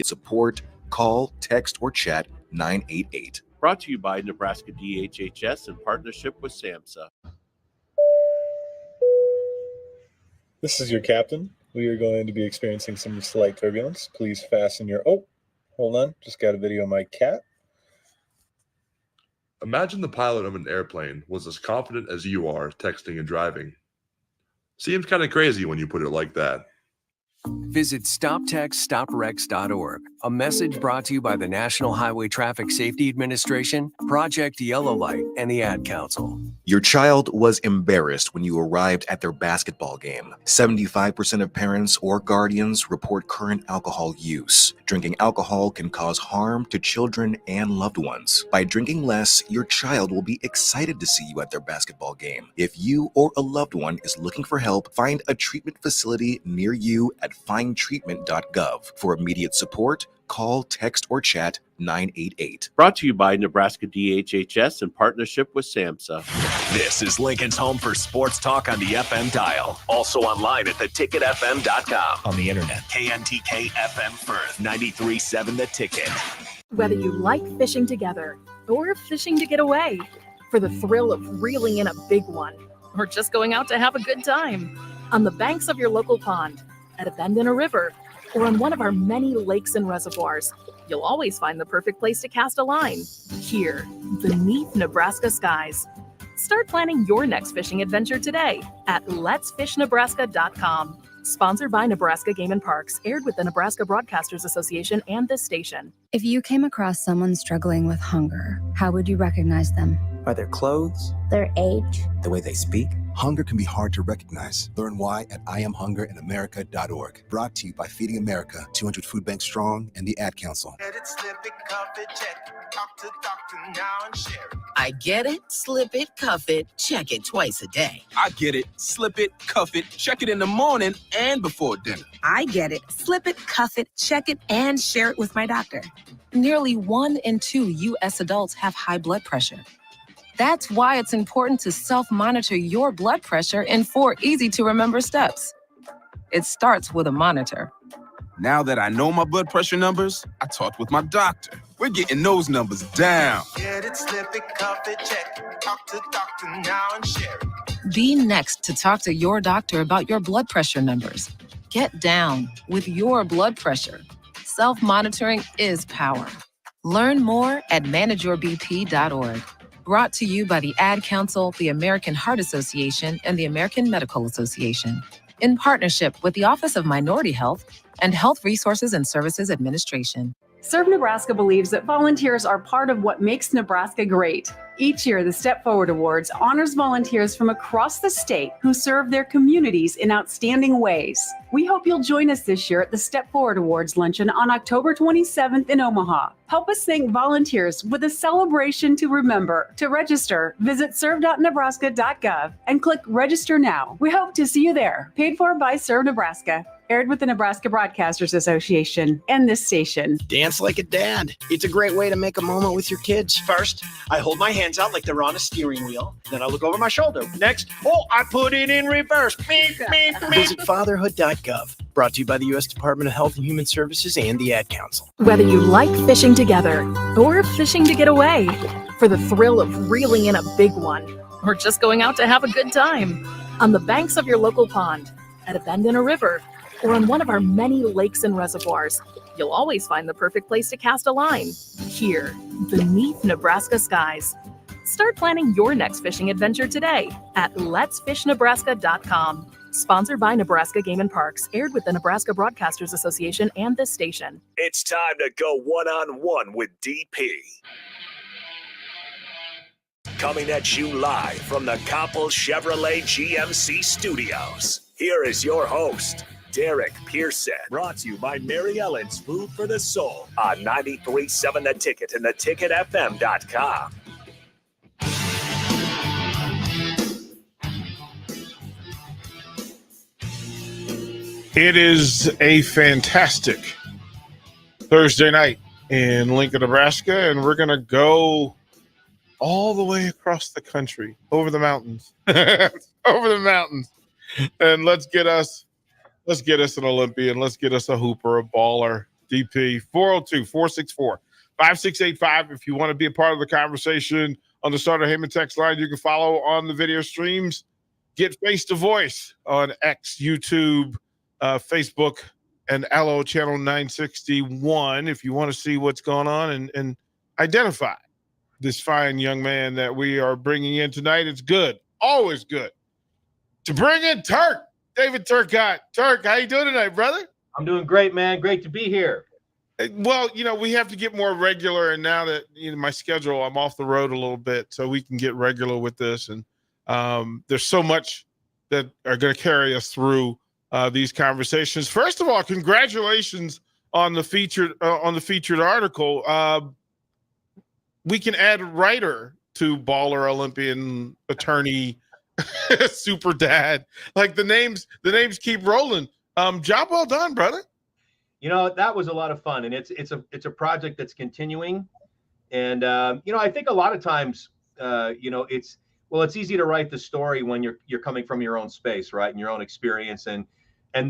support, call, text, or chat 988. Brought to you by Nebraska DHHS in partnership with SAMHSA. This is your captain. We are going to be experiencing some slight turbulence. Please fasten your... Oh, hold on. Just got a video of my cat. Imagine the pilot of an airplane was as confident as you are texting and driving. Seems kind of crazy when you put it like that. Visit StopTextStopWrecks.org. A message brought to you by the National Highway Traffic Safety Administration, Project Yellow Light, and the Ad Council. Your child was embarrassed when you arrived at their basketball game. 75% of parents or guardians report current alcohol use. Drinking alcohol can cause harm to children and loved ones. By drinking less, your child will be excited to see you at their basketball game. If you or a loved one is looking for help, find a treatment facility near you at findtreatment.gov. For immediate support, call, text, or chat 988. Brought to you by Nebraska DHHS in partnership with SAMHSA. This is Lincoln's home for sports talk on the FM dial. Also online at theticketfm.com. On the internet, KNTK FM Firth, 93.7 The Ticket. Whether you like fishing together or fishing to get away, for the thrill of reeling in a big one, or just going out to have a good time, on the banks of your local pond, at a bend in a river, or on one of our many lakes and reservoirs, you'll always find the perfect place to cast a line, here, beneath Nebraska skies. Start planning your next fishing adventure today at letsfishnebraska.com. Sponsored by Nebraska Game and Parks, aired with the Nebraska Broadcasters Association and this station. If you came across someone struggling with hunger, how would you recognize them? By their clothes, their age, the way they speak. Hunger can be hard to recognize. Learn why at IamHungerInAmerica.org. Brought to you by Feeding America, 200 Food Bank Strong, and the Ad Council. I get it, slip it, cuff it, check it twice a day. I get it, slip it, cuff it, check it in the morning and before dinner. I get it, slip it, cuff it, check it, and share it with my doctor. Nearly 1 in 2 U.S. adults have high blood pressure. That's why it's important to self-monitor your blood pressure in 4 easy-to-remember steps. It starts with a monitor. Now that I know my blood pressure numbers, I talked with my doctor. We're getting those numbers down. Get it, slip it, cuff it, check it. Talk to doctor now and share it. Be next to talk to your doctor about your blood pressure numbers. Get down with your blood pressure. Self-monitoring is power. Learn more at manageyourbp.org. Brought to you by the Ad Council, the American Heart Association, and the American Medical Association, in partnership with the Office of Minority Health and Health Resources and Services Administration. Serve Nebraska believes that volunteers are part of what makes Nebraska great. Each year, the Step Forward Awards honors volunteers from across the state who serve their communities in outstanding ways. We hope you'll join us this year at the Step Forward Awards luncheon on October 27th in Omaha. Help us thank volunteers with a celebration to remember. To register, visit serve.nebraska.gov and click Register Now. We hope to see you there. Paid for by Serve Nebraska. Aired with the Nebraska Broadcasters Association and this station. Dance like a dad. It's a great way to make a moment with your kids. First, I hold my hands out like they're on a steering wheel. Then I look over my shoulder. Next, I put it in reverse. Visit fatherhood.gov. Brought to you by the U.S. Department of Health and Human Services and the Ad Council. Whether you like fishing together or fishing to get away, for the thrill of reeling in a big one, or just going out to have a good time, on the banks of your local pond, at a bend in a river, or on one of our many lakes and reservoirs, you'll always find the perfect place to cast a line, here, beneath Nebraska skies. Start planning your next fishing adventure today at letsfishnebraska.com. Sponsored by Nebraska Game and Parks, aired with the Nebraska Broadcasters Association and this station. It's time to go one-on-one with DP. Coming at you live from the Coppel Chevrolet GMC studios. Here is your host, Derek Pearson. Brought to you by Mary Ellen's Food for the Soul on 93.7 The Ticket and theticketfm.com. It is a fantastic Thursday night in Lincoln, Nebraska, and we're going to go all the way across the country, over the mountains, and let's get us an Olympian, let's get us a hooper, a baller, DP. 402-464-5685. If you want to be a part of the conversation on the Starter Heyman text line, you can follow on the video streams. Get Face to Voice on X, YouTube, Facebook, and Allo Channel 961 if you want to see what's going on and identify this fine young man that we are bringing in tonight. It's good, always good, to bring in Turk, David Turcotte. Turk, how you doing tonight, brother? I'm doing great, man. Great to be here. Well, we have to get more regular, and now that my schedule, I'm off the road a little bit, so we can get regular with this. And there's so much that are going to carry us through these conversations. First of all, congratulations on the featured article. We can add writer to baller, Olympian, attorney, super dad. Like the names keep rolling. Job well done, brother. That was a lot of fun, and it's a project that's continuing. And I think a lot of times, it's easy to write the story when you're coming from your own space, right, and your own experience. And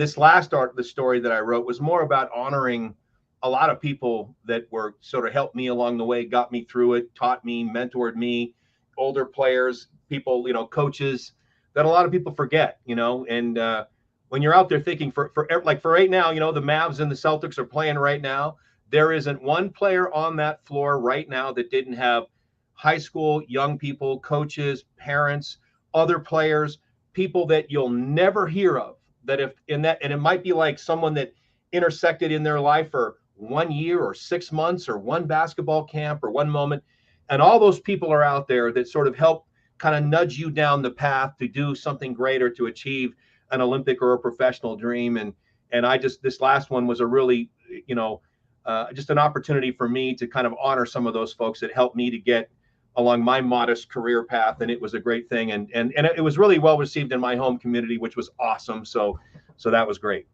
this last the story that I wrote was more about honoring a lot of people that were sort of helped me along the way, got me through it, taught me, mentored me, older players, people, coaches that a lot of people forget, and when you're out there thinking for right now, the Mavs and the Celtics are playing right now. There isn't one player on that floor right now that didn't have high school, young people, coaches, parents, other players, people that you'll never hear of, and it might be like someone that intersected in their life for 1 year or 6 months or one basketball camp or one moment. And all those people are out there that sort of help kind of nudge you down the path to do something greater, to achieve an Olympic or a professional dream. And this last one was a really, just an opportunity for me to kind of honor some of those folks that helped me to get along my modest career path. And it was a great thing. And it was really well received in my home community, which was awesome. So that was great.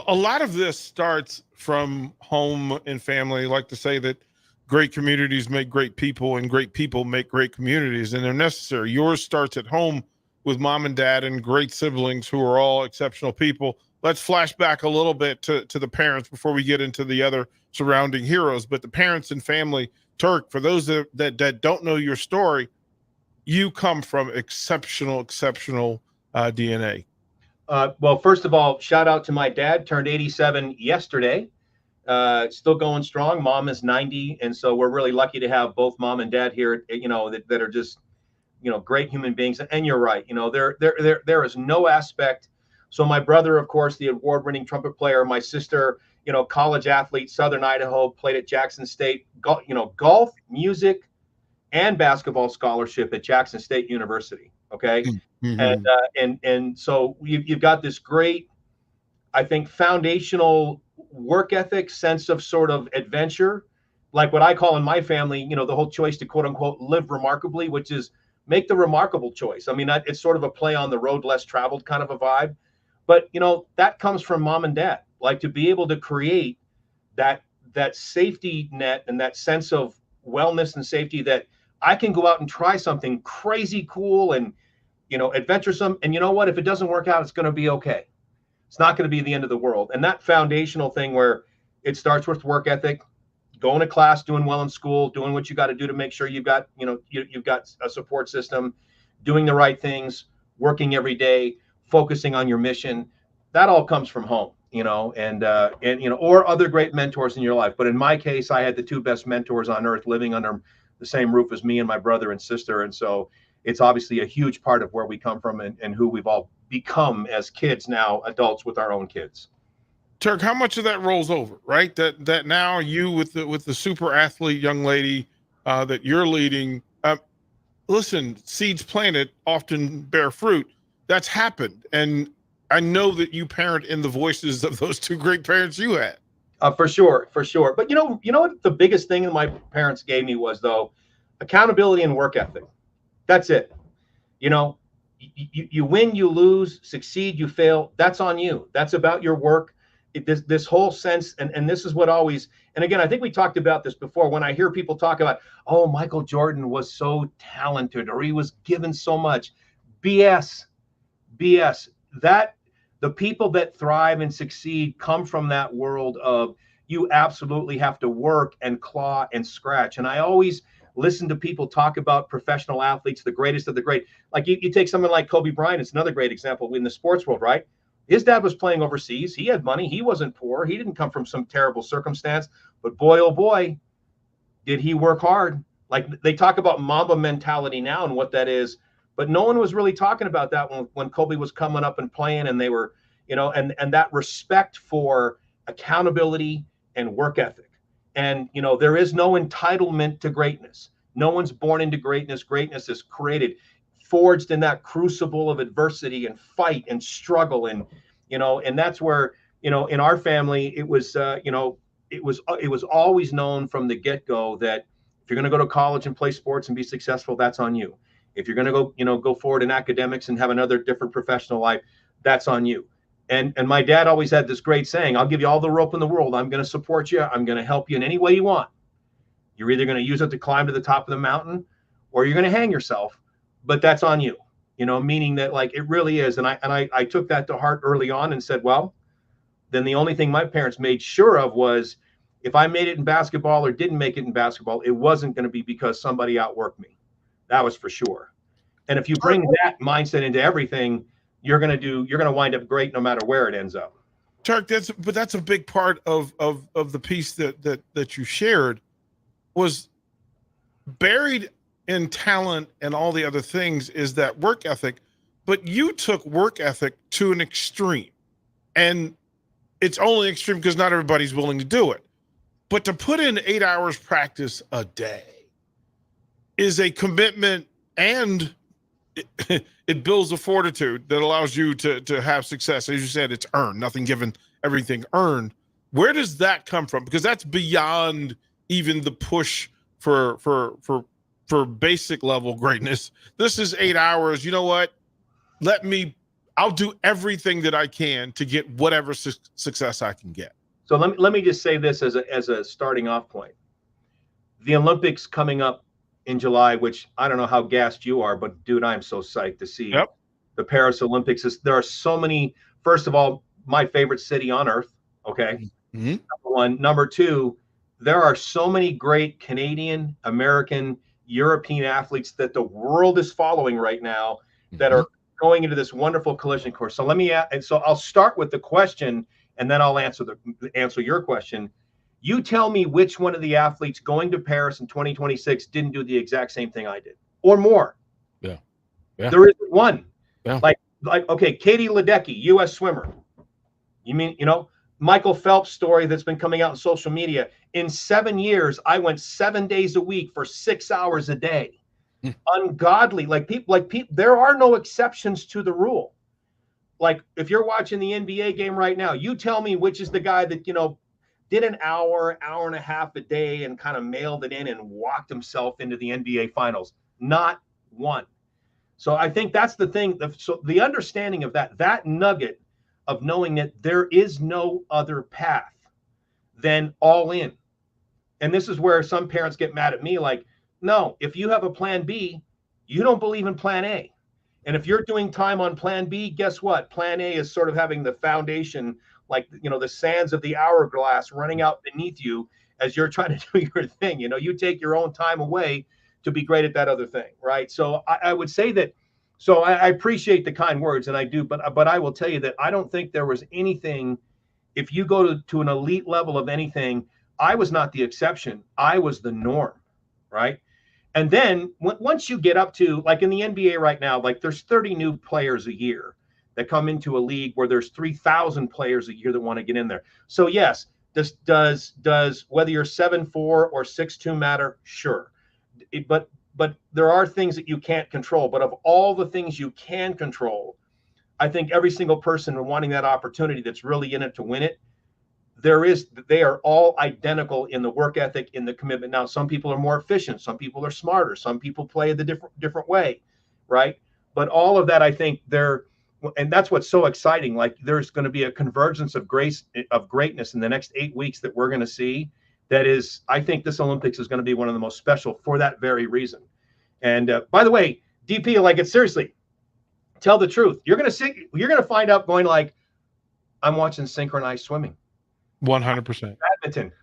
A lot of this starts from home and family. I like to say that great communities make great people, and great people make great communities, and they're necessary. Yours starts at home with mom and dad and great siblings who are all exceptional people. Let's flash back a little bit to the parents before we get into the other surrounding heroes. But the parents and family, Turk, for those that don't know your story, you come from exceptional DNA. Well, first of all, shout out to my dad, turned 87 yesterday. Still going strong. Mom is 90. And so we're really lucky to have both mom and dad here, that are just, great human beings. And you're right. There is no aspect. So my brother, of course, the award-winning trumpet player, my sister, college athlete, Southern Idaho, played at Jackson State, golf, music, and basketball scholarship at Jackson State University. Okay. Mm-hmm. And so you've got this great, I think, foundational work ethic, sense of sort of adventure, like what I call in my family, the whole choice to quote unquote live remarkably, which is make the remarkable choice. I mean, it's sort of a play on the road less traveled kind of a vibe, but that comes from mom and dad, like to be able to create that safety net and that sense of wellness and safety that I can go out and try something crazy cool and, adventuresome. And you know what, if it doesn't work out, it's going to be okay. It's not going to be the end of the world. And that foundational thing where it starts with work ethic, going to class, doing well in school, doing what you got to do to make sure you've got, you've got a support system, doing the right things, working every day, focusing on your mission. That all comes from home, or other great mentors in your life. But in my case, I had the two best mentors on earth living under the same roof as me and my brother and sister. And so it's obviously a huge part of where we come from and who we've all become as kids, now adults with our own kids. Turk, how much of that rolls over, right? That now you with the super athlete young lady that you're leading, listen, seeds planted often bear fruit. That's happened. And I know that you parent in the voices of those two great parents you had. For sure. But you know what the biggest thing that my parents gave me was, though, accountability and work ethic. That's it. You win, you lose, succeed, you fail. That's on you. That's about your work. This whole sense, and this is what always, and again, I think we talked about this before, when I hear people talk about, oh, Michael Jordan was so talented or he was given so much. BS. That the people that thrive and succeed come from that world of, You absolutely have to work and claw and scratch. And I always listen to people talk about professional athletes, the greatest of the great. Like you take someone like Kobe Bryant, it's another great example in the sports world, right? His dad was playing overseas. He had money. He wasn't poor. He didn't come from some terrible circumstance. But boy, oh boy, did he work hard. Like they talk about Mamba mentality now and what that is. But no one was really talking about that when Kobe was coming up and playing, and they were, and that respect for accountability and work ethic. And, there is no entitlement to greatness. No one's born into greatness. Greatness is created, forged in that crucible of adversity and fight and struggle. And, and that's where, in our family, it was always known from the get-go that if you're going to go to college and play sports and be successful, that's on you. If you're going to go forward in academics and have another different professional life, that's on you. And my dad always had this great saying, I'll give you all the rope in the world. I'm going to support you. I'm going to help you in any way you want. You're either going to use it to climb to the top of the mountain or you're going to hang yourself, but that's on you, meaning that like it really is. And I took that to heart early on and said, well, then the only thing my parents made sure of was if I made it in basketball or didn't make it in basketball, it wasn't going to be because somebody outworked me. That was for sure. And if you bring that mindset into everything, you're going to wind up great no matter where it ends up. Turk, that's a big part of the piece that you shared was buried in talent and all the other things is that work ethic, but you took work ethic to an extreme. And it's only extreme because not everybody's willing to do it. But to put in 8 hours practice a day is a commitment, and it builds a fortitude that allows you to have success. As you said, it's earned, nothing given, everything earned. Where does that come from? Because that's beyond even the push for basic level greatness. This is 8 hours. You know what? I'll do everything that I can to get whatever success I can get. So let me just say this as a starting off point. The Olympics coming up in July, which I don't know how gassed you are, but dude, I'm so psyched to see the Paris Olympics. There are so many. First of all, my favorite city on earth. Okay. Mm-hmm. Number one. Number two, there are so many great Canadian, American, European athletes that the world is following right now that are going into this wonderful collision course. So I'll start with the question and then I'll answer your question. You tell me which one of the athletes going to Paris in 2026 didn't do the exact same thing I did or more. Yeah. There isn't one. Yeah. Like, okay, Katie Ledecky, U.S. swimmer. You mean, Michael Phelps' story that's been coming out on social media. In 7 years, I went 7 days a week for 6 hours a day. Ungodly. Like people, there are no exceptions to the rule. Like if you're watching the NBA game right now, you tell me which is the guy that, did an hour and a half a day and kind of mailed it in and walked himself into the NBA finals. Not one. So I think that's the thing. So the understanding of that nugget of knowing that there is no other path than all in. And this is where some parents get mad at me. Like, no, if you have a plan B, you don't believe in plan A. And if you're doing time on plan B, guess what? Plan A is sort of having the foundation, like, the sands of the hourglass running out beneath you as you're trying to do your thing. You take your own time away to be great at that other thing, right? So I would say that, so I appreciate the kind words, and I do, but I will tell you that I don't think there was anything, if you go to an elite level of anything, I was not the exception. I was the norm, right? And then once you get up to, like in the NBA right now, like there's 30 new players a year that come into a league where there's 3,000 players a year that want to get in there. So yes, does whether you're 7'4" or 6'2" matter? Sure. But there are things that you can't control. But of all the things you can control, I think every single person wanting that opportunity that's really in it to win it, they are all identical in the work ethic, in the commitment. Now, some people are more efficient, some people are smarter, some people play the different way, right? But all of that, I think and that's what's so exciting. Like there's going to be a convergence of greatness in the next 8 weeks that we're going to see. That is, I think this Olympics is going to be one of the most special for that very reason. And by the way, DP, like it seriously, tell the truth. You're going to find out going like, I'm watching synchronized swimming. 100%. badminton.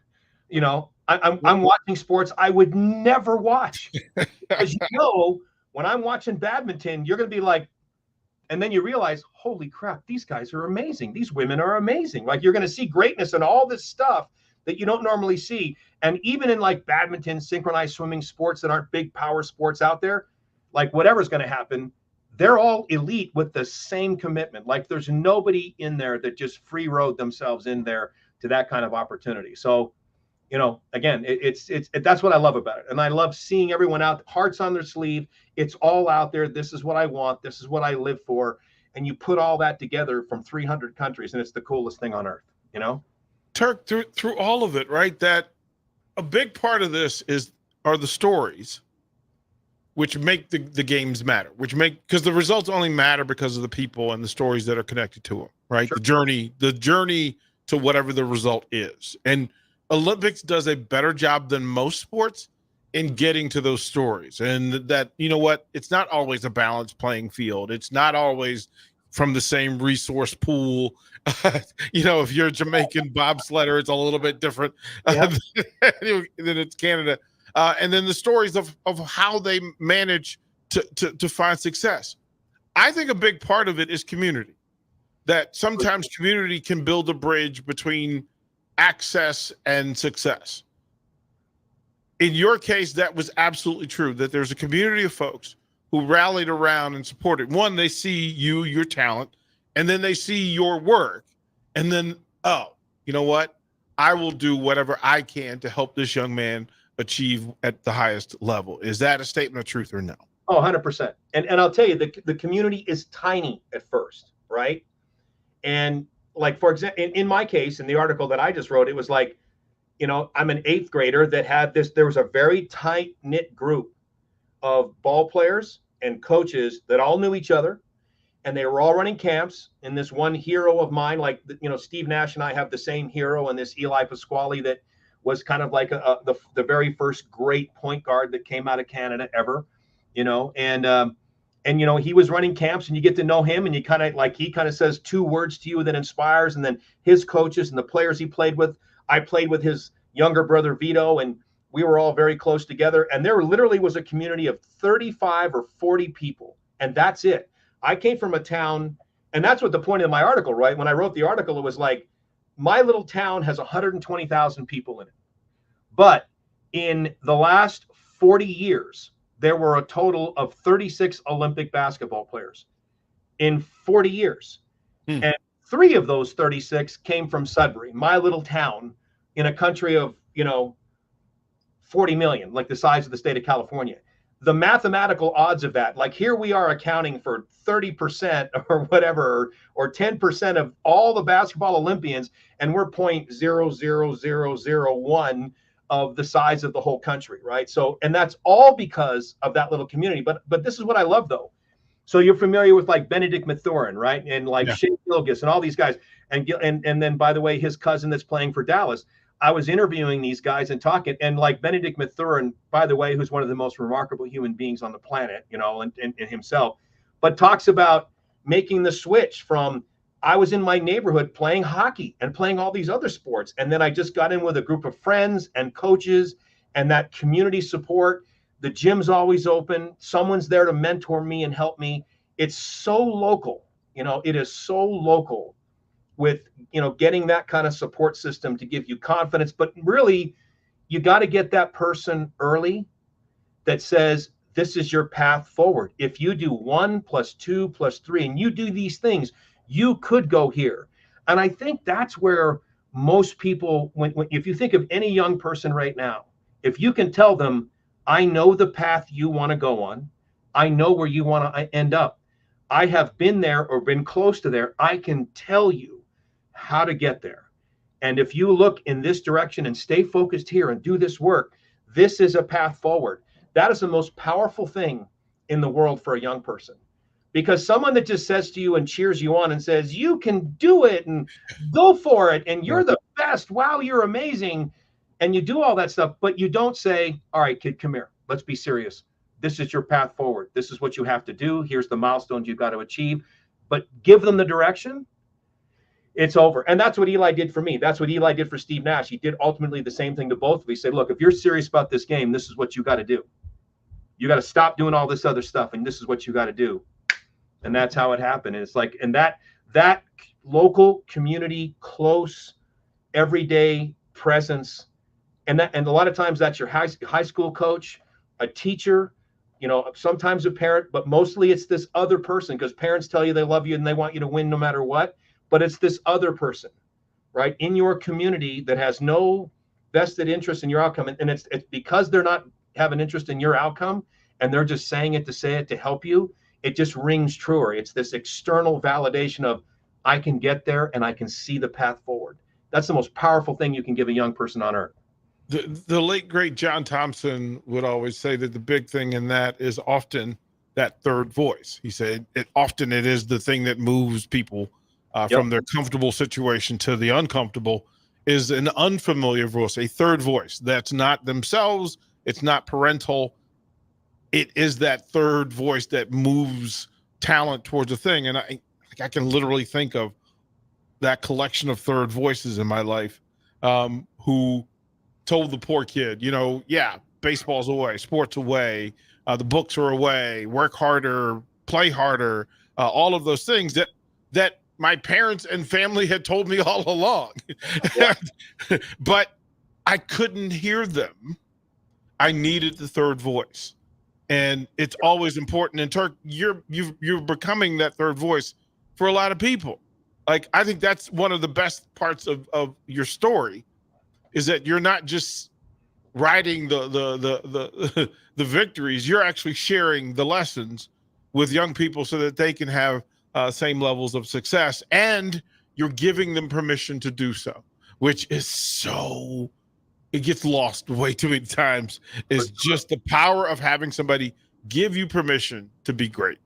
You know, I'm watching sports I would never watch. Because when I'm watching badminton, you're going to be like, and then you realize, holy crap, these guys are amazing. These women are amazing. Like, you're going to see greatness and all this stuff that you don't normally see. And even in like badminton, synchronized swimming, sports that aren't big power sports out there, like whatever's going to happen, they're all elite with the same commitment. Like, there's nobody in there that just free rode themselves in there to that kind of opportunity. So, you know, again, it's that's what I love about it. And I love seeing everyone out, hearts on their sleeve. It's all out there. This is what I want. This is what I live for. And you put all that together from 300 countries, and it's the coolest thing on earth, you know? Turk, through all of it, right? That a big part of this are the stories, which make the games matter, because the results only matter because of the people and the stories that are connected to them, right? Sure. The journey to whatever the result is. And Olympics does a better job than most sports in getting to those stories. And that, you know what, it's not always a balanced playing field. It's not always from the same resource pool. You know, if you're a Jamaican bobsledder, it's a little bit different than it's Canada. And then the stories of how they manage to find success. I think a big part of it is community, that sometimes community can build a bridge between access and success. In your case, that was absolutely true, that there's a community of folks who rallied around and supported. One, they see you, your talent, and then they see your work. And then, oh, you know what? I will do whatever I can to help this young man achieve at the highest level. Is that a statement of truth or no? Oh, 100%. And I'll tell you, the community is tiny at first, right? And like, for example, in my case, in the article that I just wrote, it was like, you know, I'm an 8th grader that had this, there was a very tight knit group of ball players and coaches that all knew each other, and they were all running camps. And this one hero of mine, like, you know, Steve Nash and I have the same hero, and this Eli Pasquale that was kind of like the very first great point guard that came out of Canada ever, you know, and, you know, he was running camps, and you get to know him, and you kind of like, he kind of says 2 words to you that inspires. And then his coaches and the players he played with, I played with his younger brother, Vito, and we were all very close together. And there literally was a community of 35 or 40 people. And that's it. I came from a town, and that's what the point of my article, right? When I wrote the article, it was like, my little town has 120,000 people in it. But in the last 40 years, there were a total of 36 Olympic basketball players in 40 years. And 3 of those 36 came from Sudbury, my little town in a country of, you know, 40 million, like the size of the state of California. The mathematical odds of that, like, here we are accounting for 30% or whatever, or 10% of all the basketball Olympians, and we're 0.00001 of the size of the whole country, right? So, and that's all because of that little community. But this is what I love, though. So you're familiar with like Benedict Mathurin, right? And like Shea Gilgeous and all these guys. And then, by the way, his cousin that's playing for Dallas. I was interviewing these guys and talking, and like Benedict Mathurin, by the way, who's one of the most remarkable human beings on the planet, you know, and himself, but talks about making the switch from, I was in my neighborhood playing hockey and playing all these other sports. And then I just got in with a group of friends and coaches and that community support. The gym's always open. Someone's there to mentor me and help me. It's so local, you know, it is so local with, you know, getting that kind of support system to give you confidence. But really, you got to get that person early that says, this is your path forward. If you do 1 + 2 + 3, and you do these things, you could go here. And I think that's where most people, if you think of any young person right now, if you can tell them, I know the path you want to go on, I know where you want to end up, I have been there or been close to there, I can tell you how to get there. And if you look in this direction and stay focused here and do this work, this is a path forward. That is the most powerful thing in the world for a young person. Because someone that just says to you and cheers you on and says, you can do it and go for it, and you're the best, wow, you're amazing, and you do all that stuff, but you don't say, all right, kid, come here, let's be serious. This is your path forward. This is what you have to do. Here's the milestones you've got to achieve. But give them the direction. it's over. And that's what Eli did for me. That's what Eli did for Steve Nash. He did ultimately the same thing to both of us. He said, look, if you're serious about this game, this is what you got to do. You got to stop doing all this other stuff, and this is what you got to do. And that's how it happened. And it's like, and that local community, close, everyday presence, and a lot of times that's your high school coach, a teacher, sometimes a parent, but mostly it's this other person, because parents tell you they love you and they want you to win no matter what. But it's this other person, right, in your community that has no vested interest in your outcome. And it's because they're not have an interest in your outcome and they're just saying it to say it to help you, it just rings truer. It's this external validation of, I can get there and I can see the path forward. That's the most powerful thing you can give a young person on earth. The late, great John Thompson would always say that the big thing in that is often that third voice. He said it is the thing that moves people from their comfortable situation to the uncomfortable, is an unfamiliar voice, a third voice that's not themselves. It's not parental. It is that third voice that moves talent towards a thing. And I can literally think of that collection of third voices in my life who told the poor kid, baseball's away, sports away, the books are away, work harder, play harder, all of those things that my parents and family had told me all along. But I couldn't hear them. I needed the third voice. And it's always important. And Turk, you're becoming that third voice for a lot of people. Like, I think that's one of the best parts of your story, is that you're not just writing the victories. You're actually sharing the lessons with young people so that they can have same levels of success, and you're giving them permission to do so, which is it gets lost way too many times, is just the power of having somebody give you permission to be great.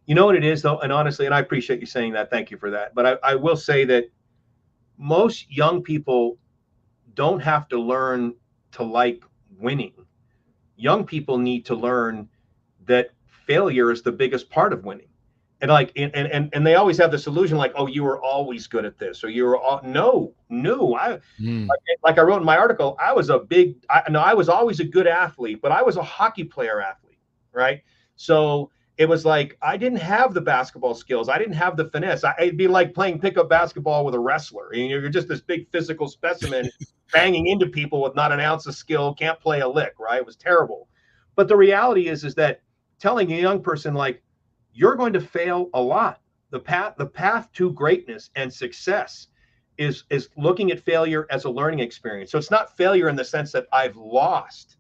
You know what it is, though, and honestly, and I appreciate you saying that. Thank you for that. But I will say that most young people don't have to learn to like winning. Young people need to learn that failure is the biggest part of winning. And and they always have this illusion like, oh, you were always good at this, or you were no. Like I wrote in my article, I was always a good athlete, but I was a hockey player athlete, right? So it was like, I didn't have the basketball skills. I didn't have the finesse. It'd be like playing pickup basketball with a wrestler. And you're just this big physical specimen banging into people with not an ounce of skill, can't play a lick, right? It was terrible. But the reality is that telling a young person, like, you're going to fail a lot. The path to greatness and success is looking at failure as a learning experience. So it's not failure in the sense that I've lost.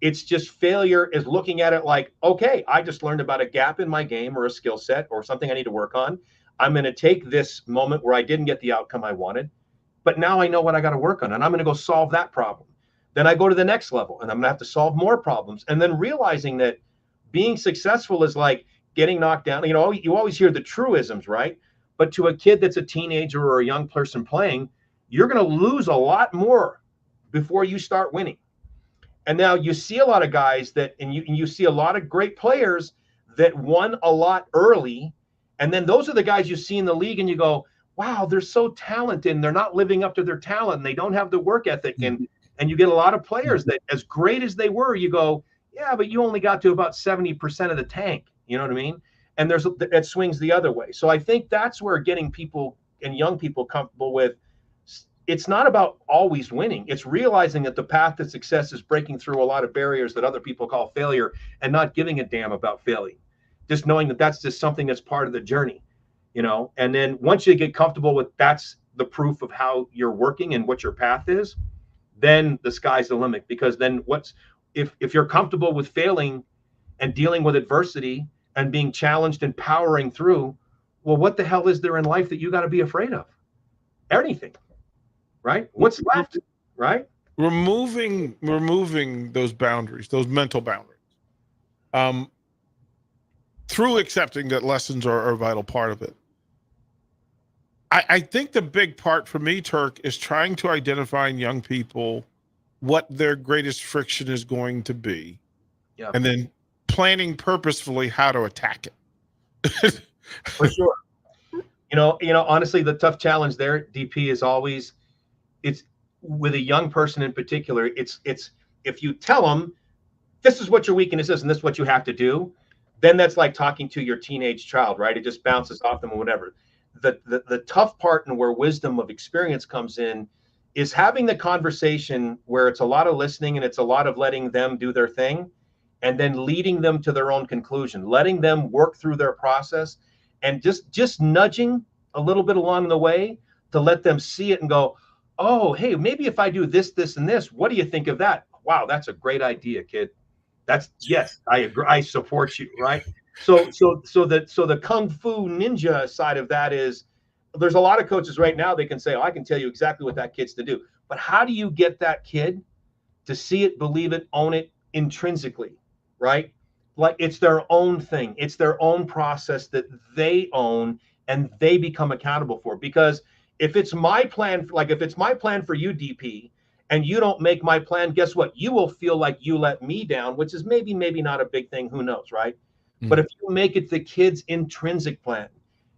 It's just failure is looking at it like, okay, I just learned about a gap in my game or a skill set or something I need to work on. I'm going to take this moment where I didn't get the outcome I wanted, but now I know what I got to work on, and I'm going to go solve that problem. Then I go to the next level, and I'm going to have to solve more problems. And then realizing that being successful is like getting knocked down. You always hear the truisms, right? But to a kid that's a teenager or a young person playing, you're going to lose a lot more before you start winning. And now you see a lot of guys and you see a lot of great players that won a lot early. And then those are the guys you see in the league and you go, wow, they're so talented and they're not living up to their talent and they don't have the work ethic. And you get a lot of players that, as great as they were, you go, yeah, but you only got to about 70% of the tank. You know what I mean? And it swings the other way. So I think that's where getting people and young people comfortable with, it's not about always winning. It's realizing that the path to success is breaking through a lot of barriers that other people call failure and not giving a damn about failing. Just knowing that that's just something that's part of the journey, And then once you get comfortable with that's the proof of how you're working and what your path is, then the sky's the limit. Because then if you're comfortable with failing and dealing with adversity and being challenged and powering through, well, what the hell is there in life that you got to be afraid of? Anything. Right? What's left, right? Removing those boundaries, those mental boundaries, through accepting that lessons are a vital part of it. I think the big part for me, Turk, is trying to identify in young people what their greatest friction is going to be, and then planning purposefully how to attack it. For sure. Honestly, the tough challenge there, DP, is always, it's with a young person in particular. It's if you tell them this is what your weakness is and this is what you have to do, then that's like talking to your teenage child, right? It just bounces off them or whatever. The tough part and where wisdom of experience comes in is having the conversation where it's a lot of listening and it's a lot of letting them do their thing and then leading them to their own conclusion, letting them work through their process and just nudging a little bit along the way to let them see it and go, oh, hey, maybe if I do this, this, and this, what do you think of that? Wow, that's a great idea, kid. Yes, I agree. I support you, right? So the Kung Fu ninja side of that is there's a lot of coaches right now, they can say, oh, I can tell you exactly what that kid's to do. But how do you get that kid to see it, believe it, own it intrinsically, right? Like it's their own thing. It's their own process that they own and they become accountable for. Because if it's my plan, like if it's my plan for you, DP, and you don't make my plan, guess what? You will feel like you let me down, which is maybe not a big thing. Who knows, right? Mm-hmm. But if you make it the kid's intrinsic plan,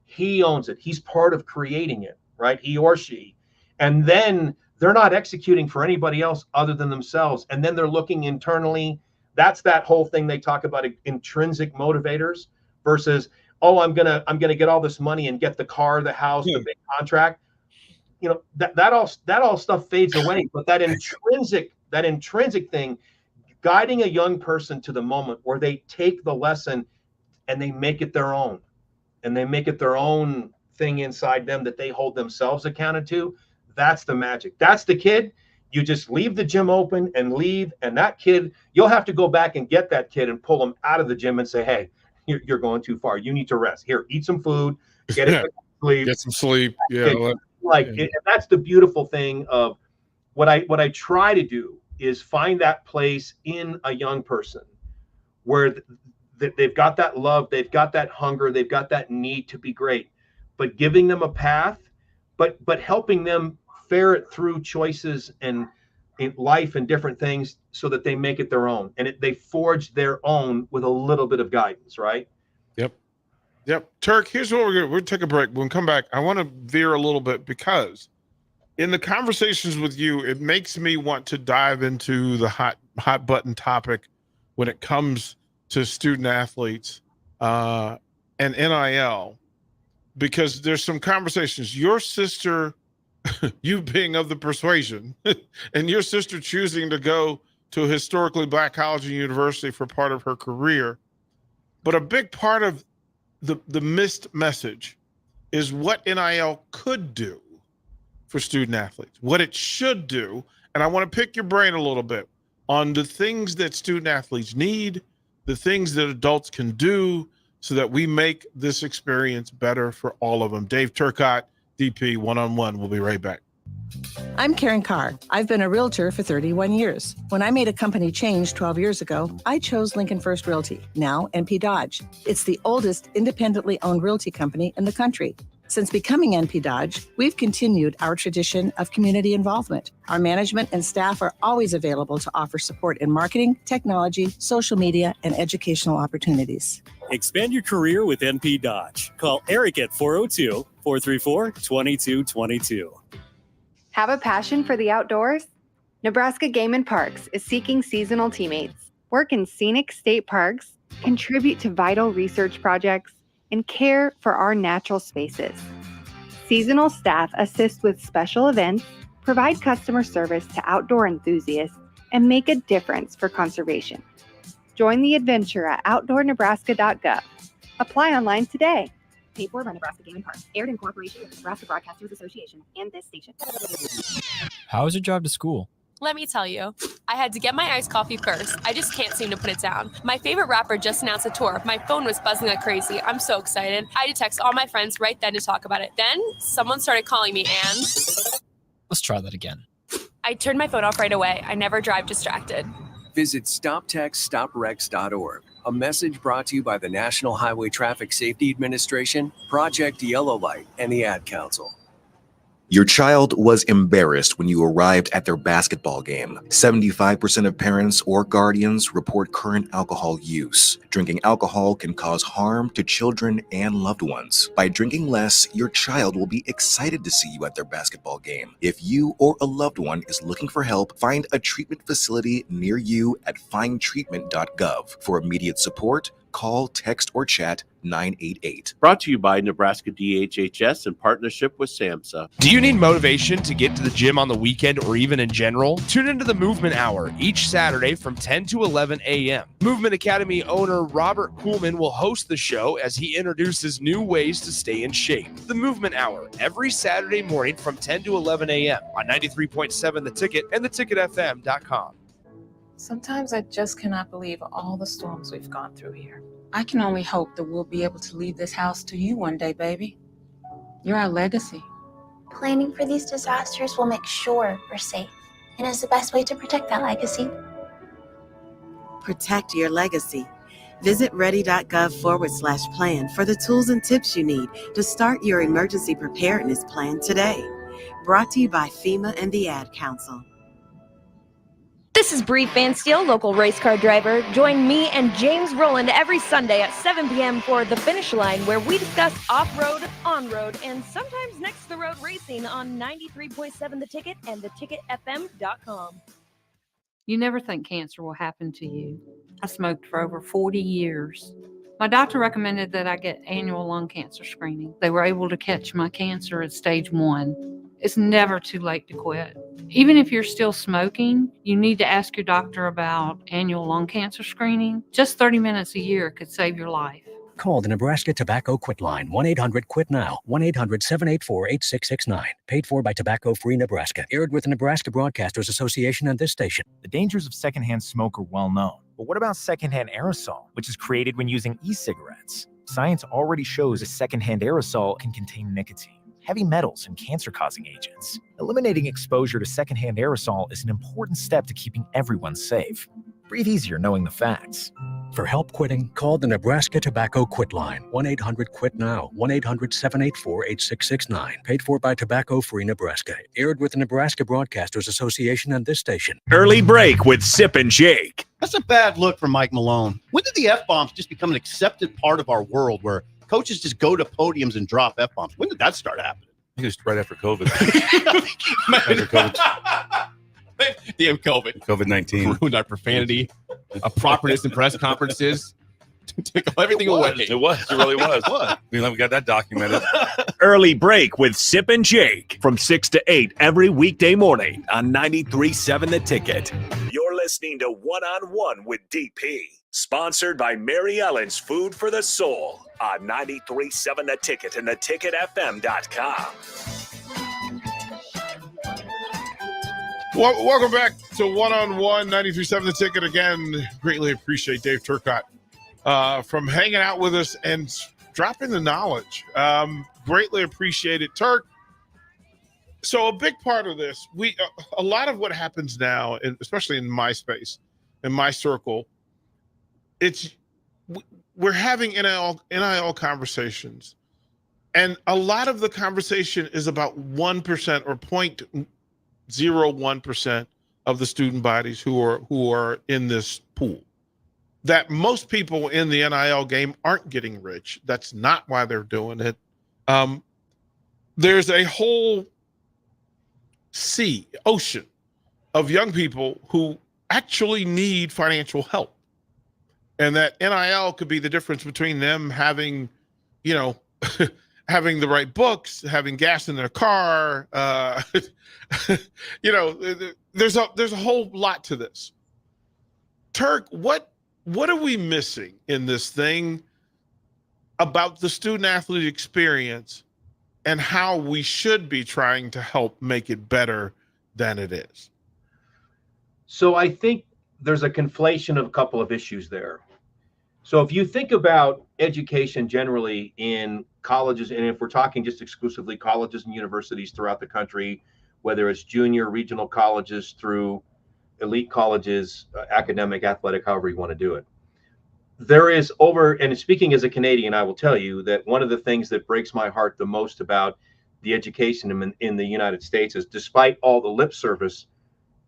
he owns it. He's part of creating it, right? He or she. And then they're not executing for anybody else other than themselves. And then they're looking internally. That's that whole thing they talk about, intrinsic motivators versus, oh, I'm gonna get all this money and get the car, the house, the big contract. That all stuff fades away. But that intrinsic thing, guiding a young person to the moment where they take the lesson and they make it their own, and they make it their own thing inside them that they hold themselves accounted to. That's the magic. That's the kid. You just leave the gym open and leave, and that kid, you'll have to go back and get that kid and pull him out of the gym and say, hey, you're going too far. You need to rest. Here, eat some food, get sleep. Get some sleep. Yeah. That's the beautiful thing of what I try to do is find that place in a young person where they've got that love, they've got that hunger, they've got that need to be great, but giving them a path, but helping them ferret through choices and in life and different things so that they make it their own and they forge their own with a little bit of guidance, right? Yep. Turk, here's what we'll take a break. When we come back, I want to veer a little bit because in the conversations with you, it makes me want to dive into the hot button topic when it comes to student athletes and NIL, because there's some conversations. Your sister, you being of the persuasion, and your sister choosing to go to a historically Black college and university for part of her career. But a big part of the missed message is what NIL could do for student athletes, what it should do. And I want to pick your brain a little bit on the things that student athletes need, the things that adults can do so that we make this experience better for all of them. Dave Turcotte, DP, one-on-one. We'll be right back. I'm Karen Carr. I've been a realtor for 31 years. When I made a company change 12 years ago, I chose Lincoln First Realty, now NP Dodge. It's the oldest independently owned realty company in the country. Since becoming NP Dodge, we've continued our tradition of community involvement. Our management and staff are always available to offer support in marketing, technology, social media, and educational opportunities. Expand your career with NP Dodge. Call Eric at 402-434-2222. Have a passion for the outdoors? Nebraska Game and Parks is seeking seasonal teammates. Work in scenic state parks, contribute to vital research projects, and care for our natural spaces. Seasonal staff assist with special events, provide customer service to outdoor enthusiasts, and make a difference for conservation. Join the adventure at outdoornebraska.gov. Apply online today. Paid for by Nebraska Game and Parks. Aired in cooperation with the Nebraska Broadcasters Association and this station. How was your drive to school? Let me tell you, I had to get my iced coffee first. I just can't seem to put it down. My favorite rapper just announced a tour. My phone was buzzing like crazy. I'm so excited. I had to text all my friends right then to talk about it. Then someone started calling me and... Let's try that again. I turned my phone off right away. I never drive distracted. Visit StopTextStopWrecks.org. A message brought to you by the National Highway Traffic Safety Administration, Project Yellow Light, and the Ad Council. Your child was embarrassed when you arrived at their basketball game. 75% of parents or guardians report current alcohol use. Drinking alcohol can cause harm to children and loved ones. By drinking less, your child will be excited to see you at their basketball game. If you or a loved one is looking for help, find a treatment facility near you at findtreatment.gov. For immediate support, call, text, or chat 988. Brought to you by Nebraska DHHS in partnership with SAMHSA. Do you need motivation to get to the gym on the weekend or even in general? Tune into the Movement Hour each Saturday from 10 to 11 a.m. Movement Academy owner Robert Kuhlman will host the show as he introduces new ways to stay in shape. The Movement Hour every Saturday morning from 10 to 11 a.m. on 93.7 The Ticket and theticketfm.com. Sometimes I just cannot believe all the storms we've gone through here. I can only hope that we'll be able to leave this house to you one day, baby. You're our legacy. Planning for these disasters will make sure we're safe and is the best way to protect that legacy. Protect your legacy. Visit ready.gov/plan for the tools and tips you need to start your emergency preparedness plan today. Brought to you by FEMA and the Ad Council. This is Bree Fansteel, local race car driver. Join me and James Rowland every Sunday at 7 p.m. for The Finish Line, where we discuss off-road, on-road, and sometimes next-to-the-road racing on 93.7 The Ticket and theticketfm.com. You never think cancer will happen to you. I smoked for over 40 years. My doctor recommended that I get annual lung cancer screening. They were able to catch my cancer at stage 1. It's never too late to quit. Even if you're still smoking, you need to ask your doctor about annual lung cancer screening. Just 30 minutes a year could save your life. Call the Nebraska Tobacco Quit Line, 1-800-QUIT-NOW, 1-800-784-8669. Paid for by Tobacco Free Nebraska. Aired with the Nebraska Broadcasters Association and this station. The dangers of secondhand smoke are well known. But what about secondhand aerosol, which is created when using e-cigarettes? Science already shows a secondhand aerosol can contain nicotine, heavy metals, and cancer-causing agents. Eliminating exposure to secondhand aerosol is an important step to keeping everyone safe. Breathe easier knowing the facts. For help quitting, call the Nebraska Tobacco Quit Line, 1-800-QUIT-NOW, 1-800-784-8669. Paid for by Tobacco Free Nebraska. Aired with the Nebraska Broadcasters Association and this station. Early break with Sip and Jake. That's a bad look for Mike Malone. When did the F-bombs just become an accepted part of our world where coaches just go to podiums and drop F-bombs? When did that start happening? I think it was right after COVID. After COVID. Damn COVID. COVID-19. Ruined our profanity, our properness in press conferences. Took everything away. It was. It really was. What? We got that documented. Early break with Sip and Jake from 6 to 8 every weekday morning on 93.7 The Ticket. You're listening to One-on-One with DP. Sponsored by Mary Ellen's Food for the Soul on 93.7 The Ticket and theticketfm.com. Welcome back to One-on-One, 93.7 The Ticket. Again, greatly appreciate Dave Turcotte from hanging out with us and dropping the knowledge. Greatly appreciate it. Turk, so a big part of this, a lot of what happens now, especially in my space, in my circle, we're having NIL conversations. And a lot of the conversation is about 1% or 0.01% of the student bodies who are in this pool. That most people in the NIL game aren't getting rich. That's not why they're doing it. There's a whole ocean of young people who actually need financial help. And that NIL could be the difference between them having, having the right books, having gas in their car. There's a whole lot to this. Turk, what are we missing in this thing about the student athlete experience and how we should be trying to help make it better than it is? So I think there's a conflation of a couple of issues there. So if you think about education generally in colleges, and if we're talking just exclusively colleges and universities throughout the country, whether it's junior, regional colleges through elite colleges, academic, athletic, however you want to do it, there is and speaking as a Canadian, I will tell you that one of the things that breaks my heart the most about the education in the United States is, despite all the lip service,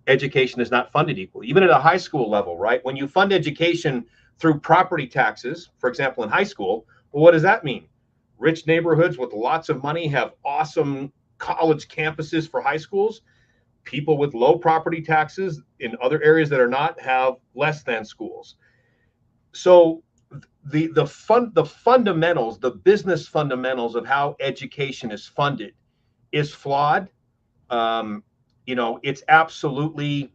education is not funded equally, even at a high school level, right? When you fund education through property taxes, for example, in high school, well, what does that mean? Rich neighborhoods with lots of money have awesome college campuses for high schools. People with low property taxes in other areas that are not have less than schools. So the fundamentals, the business fundamentals of how education is funded is flawed. It's absolutely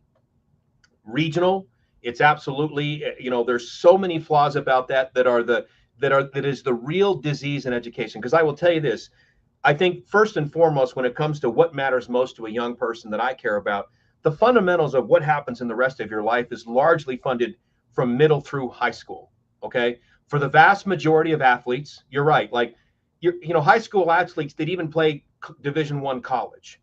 regional. It's absolutely, there's so many flaws about that is the real disease in education. Because I will tell you this, I think first and foremost, when it comes to what matters most to a young person that I care about, the fundamentals of what happens in the rest of your life is largely funded from middle through high school. Okay. For the vast majority of athletes, you're right. Like, high school athletes that even play Division I college.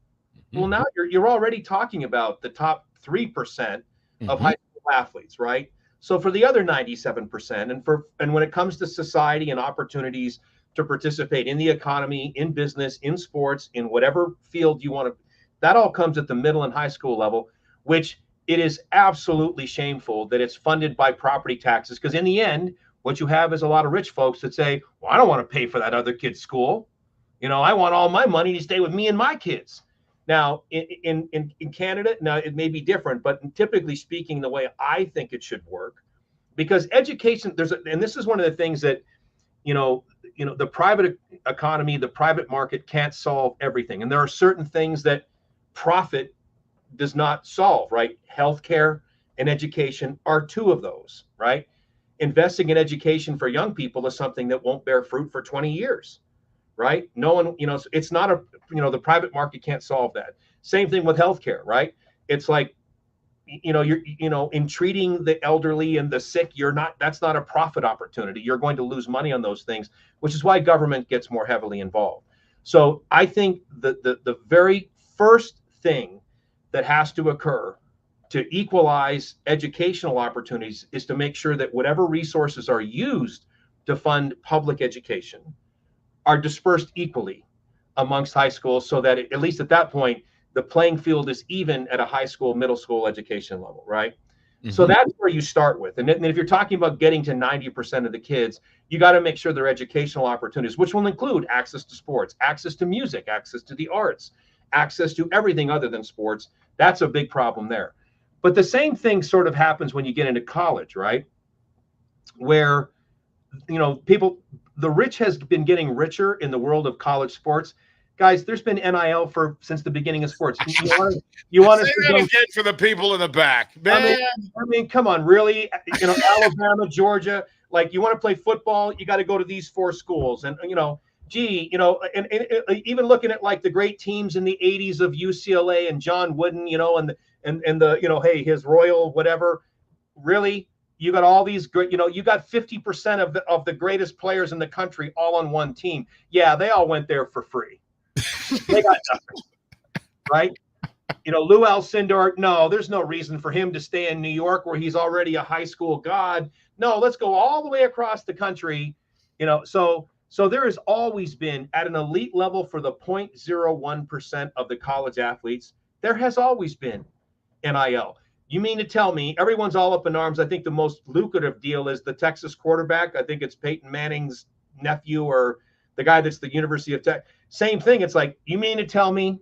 Well, now you're already talking about the top 3% of high school athletes, right? So for the other 97%, and when it comes to society and opportunities to participate in the economy, in business, in sports, in whatever field you want to, that all comes at the middle and high school level, which it is absolutely shameful that it's funded by property taxes. Because in the end, what you have is a lot of rich folks that say, well, I don't want to pay for that other kid's school. I want all my money to stay with me and my kids. Now, in Canada, now it may be different, but typically speaking, the way I think it should work, because education, and this is one of the things that, the private economy, the private market can't solve everything. And there are certain things that profit does not solve, right? Healthcare and education are two of those, right? Investing in education for young people is something that won't bear fruit for 20 years, right? No one, it's not the private market can't solve that. Same thing with healthcare, right? It's like, you're, in treating the elderly and the sick, that's not a profit opportunity. You're going to lose money on those things, which is why government gets more heavily involved. So I think the very first thing that has to occur to equalize educational opportunities is to make sure that whatever resources are used to fund public education are dispersed equally amongst high schools, so that at least at that point, the playing field is even at a high school, middle school education level, right? So that's where you start with. And then if you're talking about getting to 90% of the kids, you got to make sure their educational opportunities, which will include access to sports, access to music, access to the arts, access to everything other than sports. That's a big problem there. But the same thing sort of happens when you get into college, right? Where, the rich has been getting richer in the world of college sports. Guys, there's been NIL since the beginning of sports. You want to say that again for the people in the back, man? I mean, come on, really? Alabama, Georgia. Like, you want to play football, you got to go to these 4 schools, and and even looking at like the great teams in the '80s of UCLA and John Wooden, and the hey, his Royal whatever. Really, you got all these great, you got 50% of the greatest players in the country all on one team. Yeah, they all went there for free. They got nothing, right? Lou Alcindor, no, there's no reason for him to stay in New York where he's already a high school god. No, let's go all the way across the country. So there has always been, at an elite level for the 0.01% of the college athletes, there has always been NIL. You mean to tell me everyone's all up in arms? I think the most lucrative deal is the Texas quarterback. I think it's Peyton Manning's nephew, or the guy that's the University of Tech. Same thing. It's like, you mean to tell me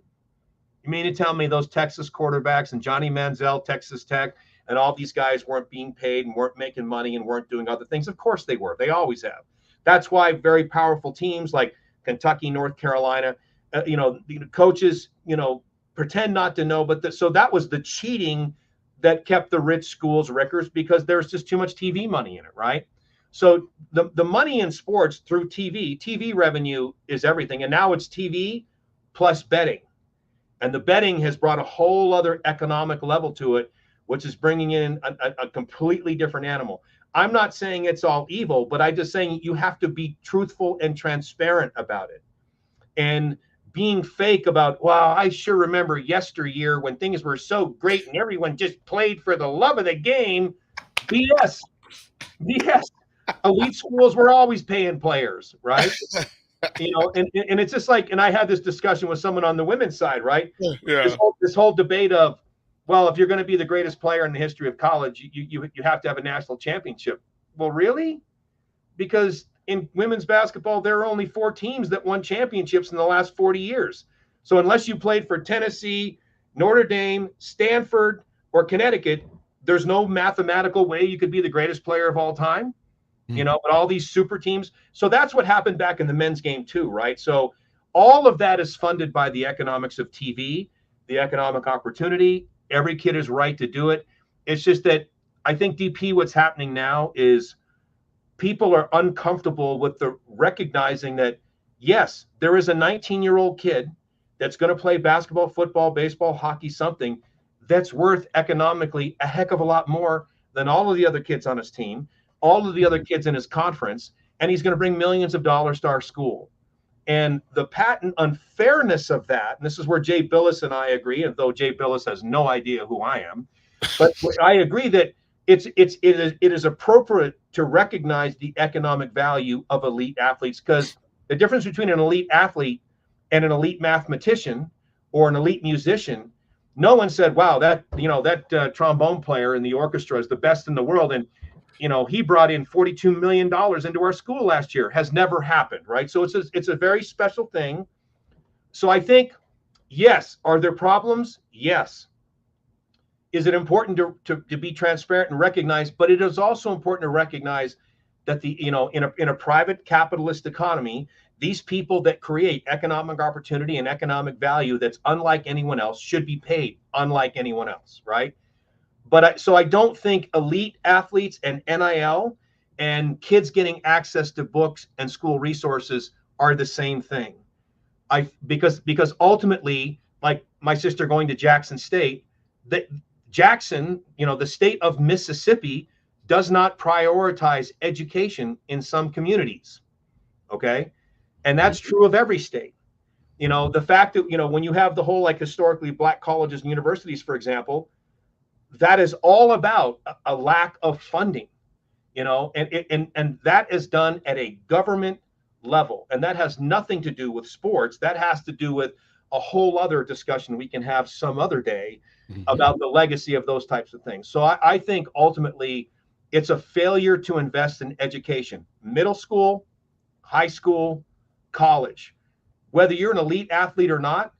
those Texas quarterbacks and Johnny Manziel, Texas Tech, and all these guys weren't being paid and weren't making money and weren't doing other things? Of course they were. They always have. That's why very powerful teams like Kentucky, North Carolina, the coaches, pretend not to know. So that was the cheating that kept the rich schools richer, because there's just too much TV money in it, right? So the money in sports through TV revenue is everything. And now it's TV plus betting. And the betting has brought a whole other economic level to it, which is bringing in a completely different animal. I'm not saying it's all evil, but I'm just saying you have to be truthful and transparent about it. And being fake about, well, I sure remember yesteryear when things were so great and everyone just played for the love of the game. BS. Elite schools were always paying players, right? You know, and it's just like, and I had this discussion with someone on the women's side, right? Yeah. This whole debate of, well, if you're going to be the greatest player in the history of college, you have to have a national championship. Well, really? Because in women's basketball, there are only 4 teams that won championships in the last 40 years. So unless you played for Tennessee, Notre Dame, Stanford, or Connecticut, there's no mathematical way you could be the greatest player of all time, you know, but all these super teams. So that's what happened back in the men's game too, right? So all of that is funded by the economics of TV, the economic opportunity. Every kid is right to do it. It's just that I think, DP, what's happening now is people are uncomfortable with the recognizing that, yes, there is a 19-year-old kid that's going to play basketball, football, baseball, hockey, something that's worth economically a heck of a lot more than all of the other kids on his team, all of the other kids in his conference, and he's going to bring millions of dollars to our school. And the patent unfairness of that, and this is where Jay Billis and I agree, and though Jay Billis has no idea who I am, but I agree that it is appropriate to recognize the economic value of elite athletes, because the difference between an elite athlete and an elite mathematician or an elite musician, no one said, wow, that trombone player in the orchestra is the best in the world, and he brought in $42 million into our school last year. Has never happened, right? So it's a very special thing. So I think, yes, are there problems? Yes. Is it important to be transparent and recognize? But it is also important to recognize that in a private capitalist economy, these people that create economic opportunity and economic value that's unlike anyone else should be paid unlike anyone else, right? But so I don't think elite athletes and NIL and kids getting access to books and school resources are the same thing. Because ultimately, like my sister going to Jackson State, that Jackson, the state of Mississippi, does not prioritize education in some communities. Okay. And that's true of every state. The fact that, when you have the whole, like, historically black colleges and universities, for example, that is all about a lack of funding, and that is done at a government level. And that has nothing to do with sports. That has to do with a whole other discussion we can have some other day about the legacy of those types of things. So I think ultimately it's a failure to invest in education, middle school, high school, college. Whether you're an elite athlete or not,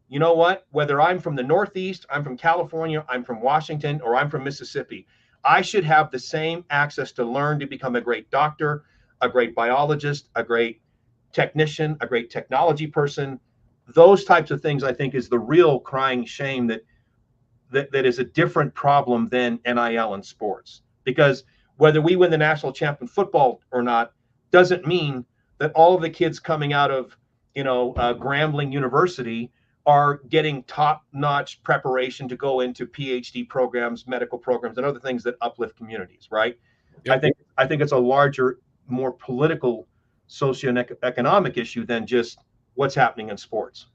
you know what? Whether I'm from the Northeast, I'm from California, I'm from Washington, or I'm from Mississippi, I should have the same access to learn to become a great doctor, a great biologist, a great technician, a great technology person. Those types of things, I think, is the real crying shame that is a different problem than NIL in sports. Because whether we win the national champion football or not doesn't mean that all of the kids coming out of Grambling University are getting top-notch preparation to go into PhD programs, medical programs, and other things that uplift communities, right? Yep. I think it's a larger, more political, socioeconomic issue than just what's happening in sports.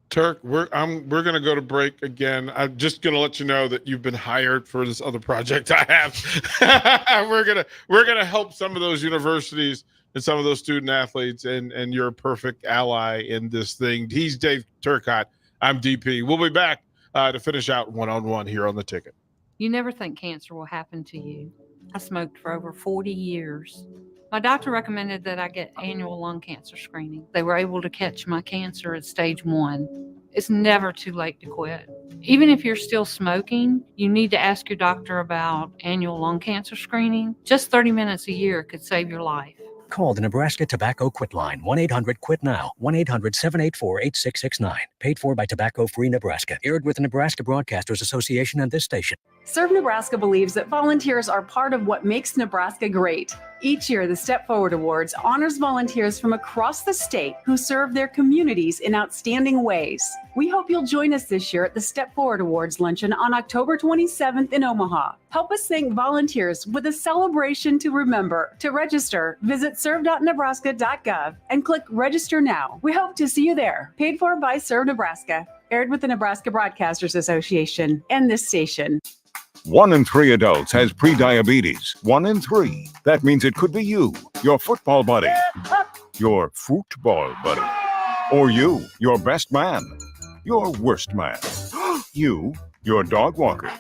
Turk, we're going to go to break again. I'm just going to let you know that you've been hired for this other project I have. We're going to help some of those universities and some of those student athletes, and you're a perfect ally in this thing. He's Dave Turcotte. I'm DP. We'll be back to finish out one-on-one here on The Ticket. You never think cancer will happen to you. I smoked for over 40 years. My doctor recommended that I get annual lung cancer screening. They were able to catch my cancer at stage 1. It's never too late to quit. Even if you're still smoking, you need to ask your doctor about annual lung cancer screening. Just 30 minutes a year could save your life. Call the Nebraska Tobacco Quit Line, 1-800-QUIT-NOW, 1-800-784-8669. Paid for by Tobacco Free Nebraska. Aired with the Nebraska Broadcasters Association and this station. Serve Nebraska believes that volunteers are part of what makes Nebraska great. Each year, the Step Forward Awards honors volunteers from across the state who serve their communities in outstanding ways. We hope you'll join us this year at the Step Forward Awards luncheon on October 27th in Omaha. Help us thank volunteers with a celebration to remember. To register, visit serve.nebraska.gov and click Register Now. We hope to see you there. Paid for by Serve Nebraska. Aired with the Nebraska Broadcasters Association and this station. 1 in 3 adults has prediabetes. 1 in 3. That means it could be you, your football buddy, your football buddy. Or you, your best man, your worst man. You, your dog walker,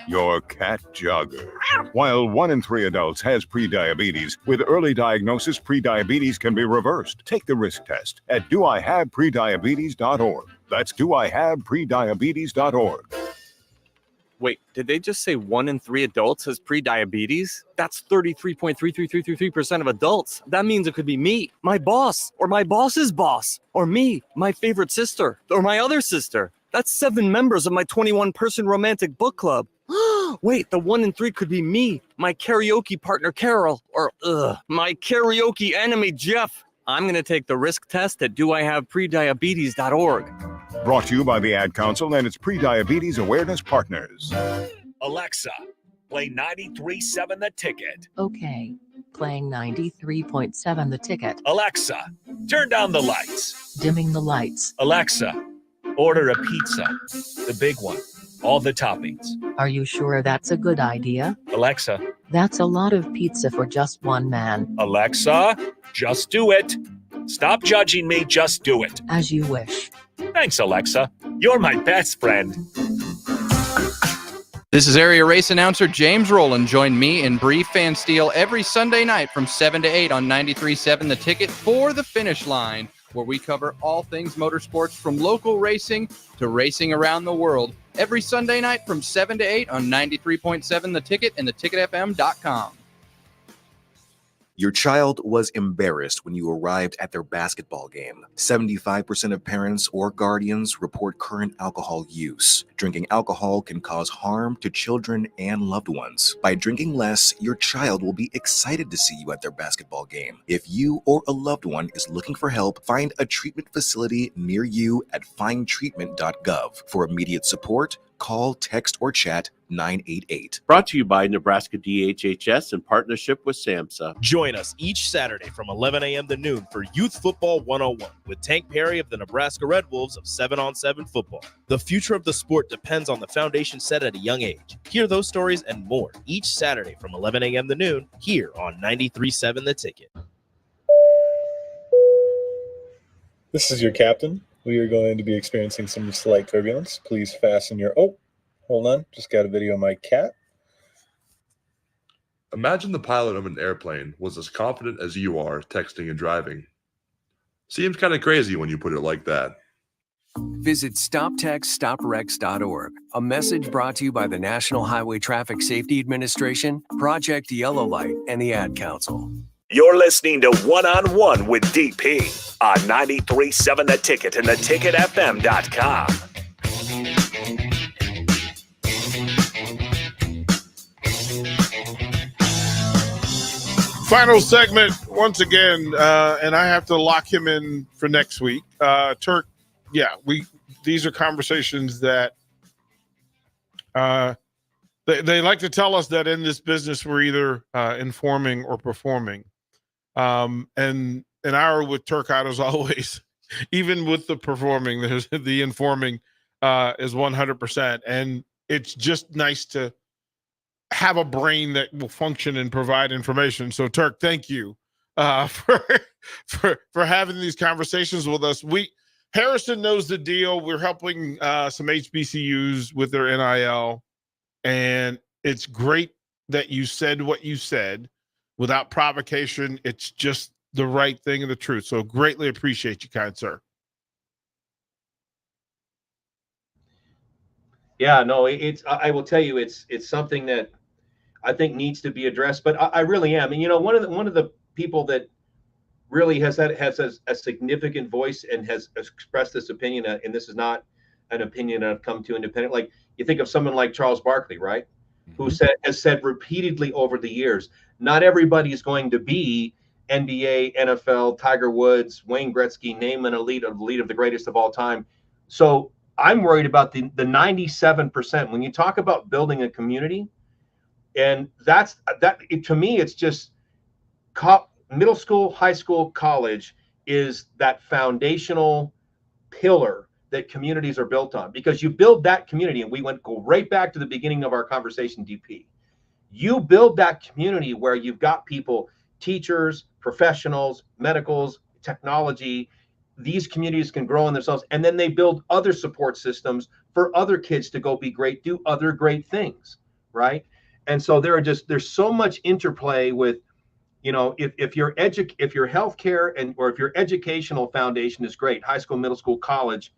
your cat jogger. While 1 in 3 adults has prediabetes, with early diagnosis, prediabetes can be reversed. Take the risk test at doihaveprediabetes.org. That's doihaveprediabetes.org. Wait, did they just say 1 in 3 adults has prediabetes? That's 33.33333% of adults. That means it could be me, my boss, or my boss's boss, or me, my favorite sister, or my other sister. That's 7 members of my 21-person romantic book club. Wait, the 1 in 3 could be me, my karaoke partner Carol, or my karaoke enemy Jeff. I'm going to take the risk test at doihaveprediabetes.org. Brought to you by the Ad Council and its Prediabetes Awareness Partners. Alexa, play 93.7 The Ticket. Okay, playing 93.7 The Ticket. Alexa, turn down the lights. Dimming the lights. Alexa, order a pizza, the big one, all the toppings. Are you sure that's a good idea? Alexa. That's a lot of pizza for just one man. Alexa, just do it. Stop judging me, just do it. As you wish. Thanks, Alexa. You're my best friend. This is area race announcer James Rowland. Join me and Bree Fansteel every Sunday night from 7 to 8 on 93.7 The Ticket for the Finish Line, where we cover all things motorsports from local racing to racing around the world. Every Sunday night from 7 to 8 on 93.7 The Ticket and theticketfm.com. Your child was embarrassed when you arrived at their basketball game. 75% of parents or guardians report current alcohol use. Drinking alcohol can cause harm to children and loved ones. By drinking less, your child will be excited to see you at their basketball game. If you or a loved one is looking for help, find a treatment facility near you at findtreatment.gov. For immediate support, call, text, or chat 988. Brought to you by Nebraska DHHS in partnership with SAMHSA. Join us each Saturday from 11 a.m. to noon for Youth Football 101 with Tank Perry of the Nebraska Red Wolves of 7-on-7 football. The future of the sport depends on the foundation set at a young age. Hear those stories and more each Saturday from 11 a.m. to noon here on 93.7 The Ticket. This is your captain. We are going to be experiencing some slight turbulence. Please fasten your... Oh, hold on. Just got a video of my cat. Imagine the pilot of an airplane was as confident as you are texting and driving. Seems kind of crazy when you put it like that. Visit StopTextStopWrecks.org. A message brought to you by the National Highway Traffic Safety Administration, Project Yellow Light, and the Ad Council. You're listening to One-on-One with DP on 93.7 The Ticket and theticketfm.com. Final segment once again, and I have to lock him in for next week. Turk, yeah, these are conversations that they like to tell us that in this business we're either informing or performing. And an hour with Turcotte as always, even with the performing, there's the informing is 100%. And it's just nice to have a brain that will function and provide information. So Turk, thank you for having these conversations with us. Harrison knows the deal. We're helping some HBCUs with their NIL, and it's great that you said what you said without provocation. It's just the right thing and the truth. So greatly appreciate you, kind sir. Yeah, no, I will tell you, it's something that I think needs to be addressed, but I really am. And, you know, one of the people that really has a significant voice and has expressed this opinion, and this is not an opinion I've come to independent. Like, you think of someone like Charles Barkley, right? Who has said repeatedly over the years, not everybody is going to be NBA, NFL, Tiger Woods, Wayne Gretzky, name an elite of the greatest of all time. So I'm worried about the 97%. When you talk about building a community, and to me, it's just middle school, high school, college is that foundational pillar that communities are built on, because you build that community, and go right back to the beginning of our conversation, DP. You build that community where you've got people, teachers, professionals, medicals, technology, these communities can grow in themselves, and then they build other support systems for other kids to go be great, do other great things, right? And so there's so much interplay with, if your healthcare or if your educational foundation is great, high school, middle school, college,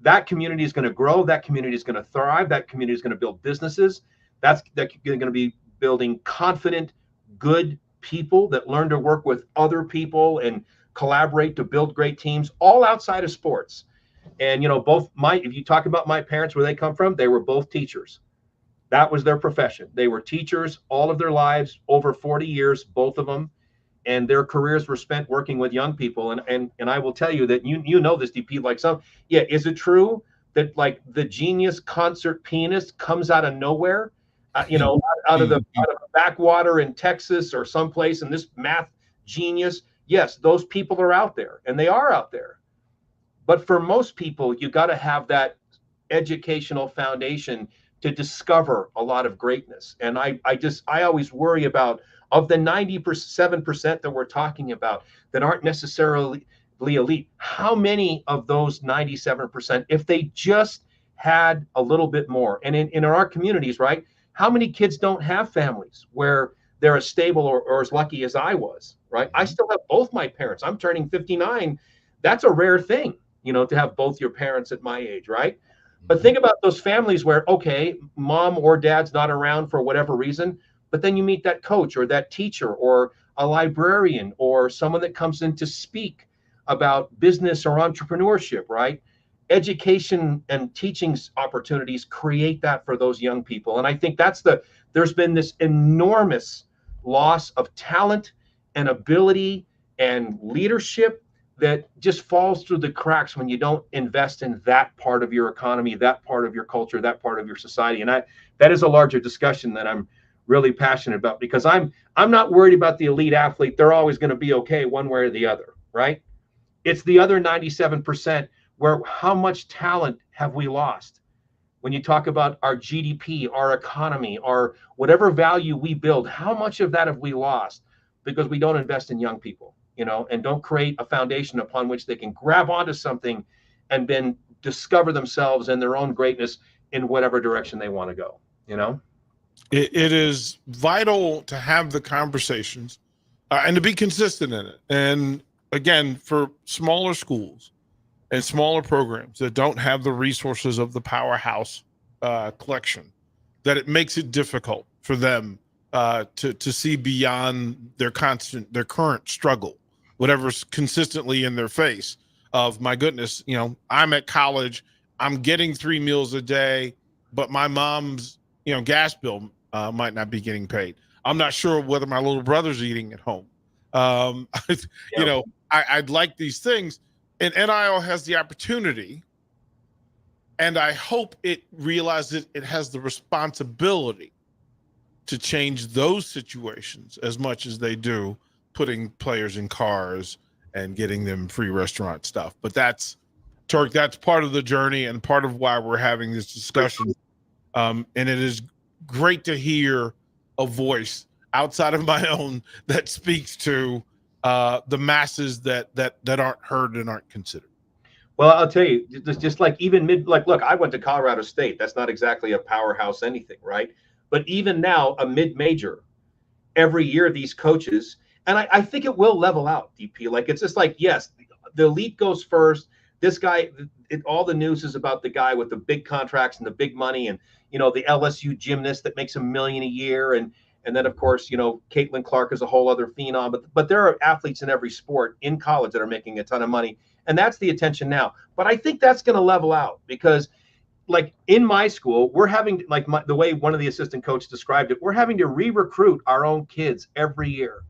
that community is going to grow, that community is going to thrive, that community is going to build businesses, that's going to be building confident, good people that learn to work with other people and collaborate to build great teams, all outside of sports. And if you talk about my parents, where they come from, they were both teachers. That was their profession. They were teachers all of their lives, over 40 years, both of them, and their careers were spent working with young people. And I will tell you that you know this, DP, is it true that like the genius concert pianist comes out of nowhere, out of the backwater in Texas or someplace, and this math genius? Yes, those people are out there, and they are out there. But for most people, you got to have that educational foundation to discover a lot of greatness. And I always worry about, of the 97% that we're talking about that aren't necessarily elite, how many of those 97%, if they just had a little bit more, and in our communities, right, how many kids don't have families where they're as stable or as lucky as I was, right? I still have both my parents. I'm turning 59. That's a rare thing, to have both your parents at my age, right? But think about those families where, okay, mom or dad's not around for whatever reason, but then you meet that coach or that teacher or a librarian or someone that comes in to speak about business or entrepreneurship, right? Education and teaching opportunities create that for those young people. And I think there's been this enormous loss of talent and ability and leadership that just falls through the cracks when you don't invest in that part of your economy, that part of your culture, that part of your society. And that is a larger discussion that I'm really passionate about, because I'm not worried about the elite athlete. They're always going to be okay one way or the other, right? It's the other 97% where how much talent have we lost? When you talk about our GDP, our economy, our whatever value we build, how much of that have we lost because we don't invest in young people, and don't create a foundation upon which they can grab onto something and then discover themselves and their own greatness in whatever direction they want to go, It is vital to have the conversations and to be consistent in it. And again, for smaller schools and smaller programs that don't have the resources of the powerhouse collection, that it makes it difficult for them to see beyond their current struggle, whatever's consistently in their face of, my goodness, I'm at college, I'm getting 3 meals a day, but my mom's, gas bill might not be getting paid. I'm not sure whether my little brother's eating at home. I'd like these things, and NIL has the opportunity, and I hope it realizes it has the responsibility to change those situations as much as they do putting players in cars and getting them free restaurant stuff. But that's part of the journey and part of why we're having this discussion. And it is great to hear a voice outside of my own that speaks to the masses that aren't heard and aren't considered. Well, I'll tell you, just like even look, I went to Colorado State. That's not exactly a powerhouse anything, right? But even now, a mid-major, every year these coaches, and I think it will level out, DP. Like, it's just like, yes, the elite goes first. This guy, all the news is about the guy with the big contracts and the big money, and the LSU gymnast that makes $1 million a year, and then of course Caitlin Clark is a whole other phenom. But there are athletes in every sport in college that are making a ton of money, and that's the attention now. But I think that's going to level out, because like in my school, we're having, like the way one of the assistant coaches described it, we're having to re-recruit our own kids every year.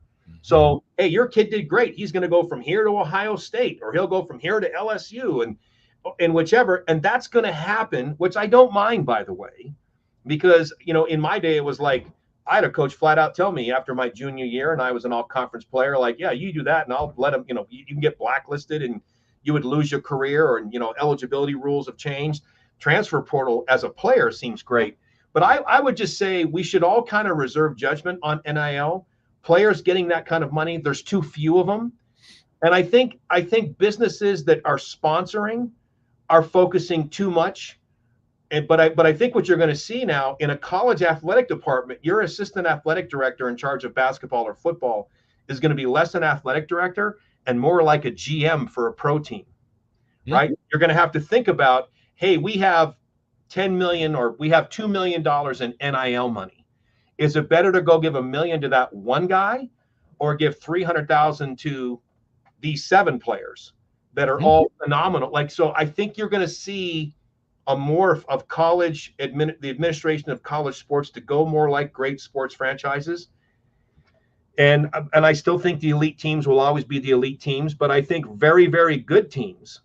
So, hey, your kid did great. He's going to go from here to Ohio State, or he'll go from here to LSU and whichever. And that's going to happen, which I don't mind, by the way, because, in my day, it was like, I had a coach flat out tell me after my junior year, and I was an all conference player, like, yeah, you do that and I'll let him, you can get blacklisted and you would lose your career, or, eligibility rules have changed. Transfer portal as a player seems great. But I would just say we should all kind of reserve judgment on NIL. Players getting that kind of money, there's too few of them. And I think businesses that are sponsoring are focusing too much. But I think what you're going to see now in a college athletic department, your assistant athletic director in charge of basketball or football is going to be less an athletic director and more like a GM for a pro team, right? You're going to have to think about, hey, we have 10 million or we have $2 million in NIL money. Is it better to go give $1 million to that one guy or give 300,000 to these 7 players that are all phenomenal? Like, so I think you're going to see a morph of college the administration of college sports to go more like great sports franchises. And I still think the elite teams will always be the elite teams, but I think very, very good teams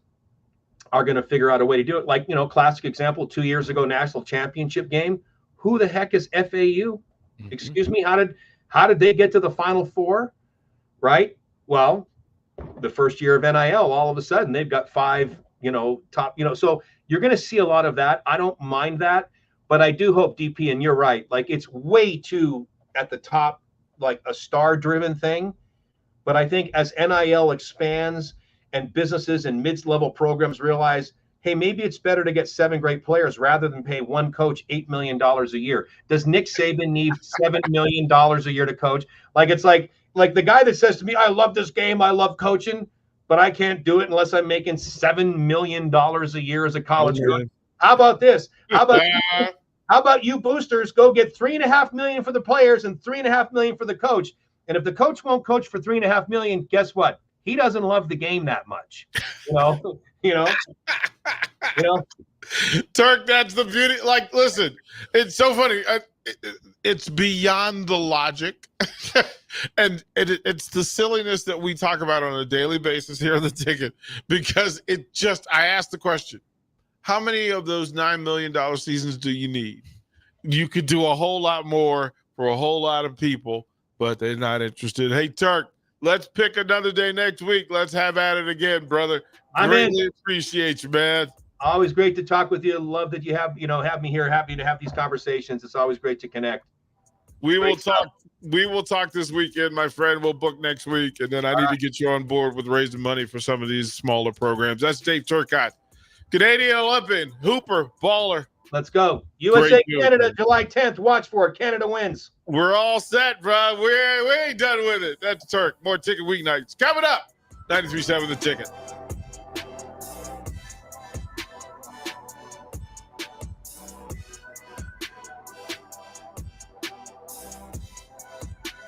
are going to figure out a way to do it. Like, classic example, 2 years ago, national championship game. Who the heck is FAU? Excuse me. How did they get to the Final Four? Right. Well, the first year of NIL, all of a sudden they've got 5, top, so you're going to see a lot of that. I don't mind that, but I do hope, DP, and you're right. Like, it's way too at the top, like a star-driven thing. But I think as NIL expands and businesses and mid-level programs realize, hey, maybe it's better to get 7 great players rather than pay one coach $8 million a year. Does Nick Saban need $7 million a year to coach? Like, it's like the guy that says to me, I love this game, I love coaching, but I can't do it unless I'm making $7 million a year as a college coach. How about this? How about you boosters go get $3.5 million for the players and $3.5 million for the coach? And if the coach won't coach for $3.5 million, guess what? He doesn't love the game that much. Turk, that's the beauty. Like, listen, it's so funny. It's beyond the logic. And it's the silliness that we talk about on a daily basis here on The Ticket, because I asked the question, how many of those $9 million seasons do you need? You could do a whole lot more for a whole lot of people, but they're not interested. Hey, Turk, let's pick another day next week. Let's have at it again, brother. Greatly appreciate you, man. Always great to talk with you. Love that you have me here. Happy to have these conversations. It's always great to connect. We will talk this weekend, my friend. We'll book next week, and then I need to get you on board with raising money for some of these smaller programs. That's Dave Turcotte, Canadian Olympian, hooper, baller. Let's go. USA, Canada, July 10th. Watch for it. Canada wins. We're all set, bro. We ain't done with it. That's Turk. More Ticket Weeknights coming up. 93.7 The Ticket.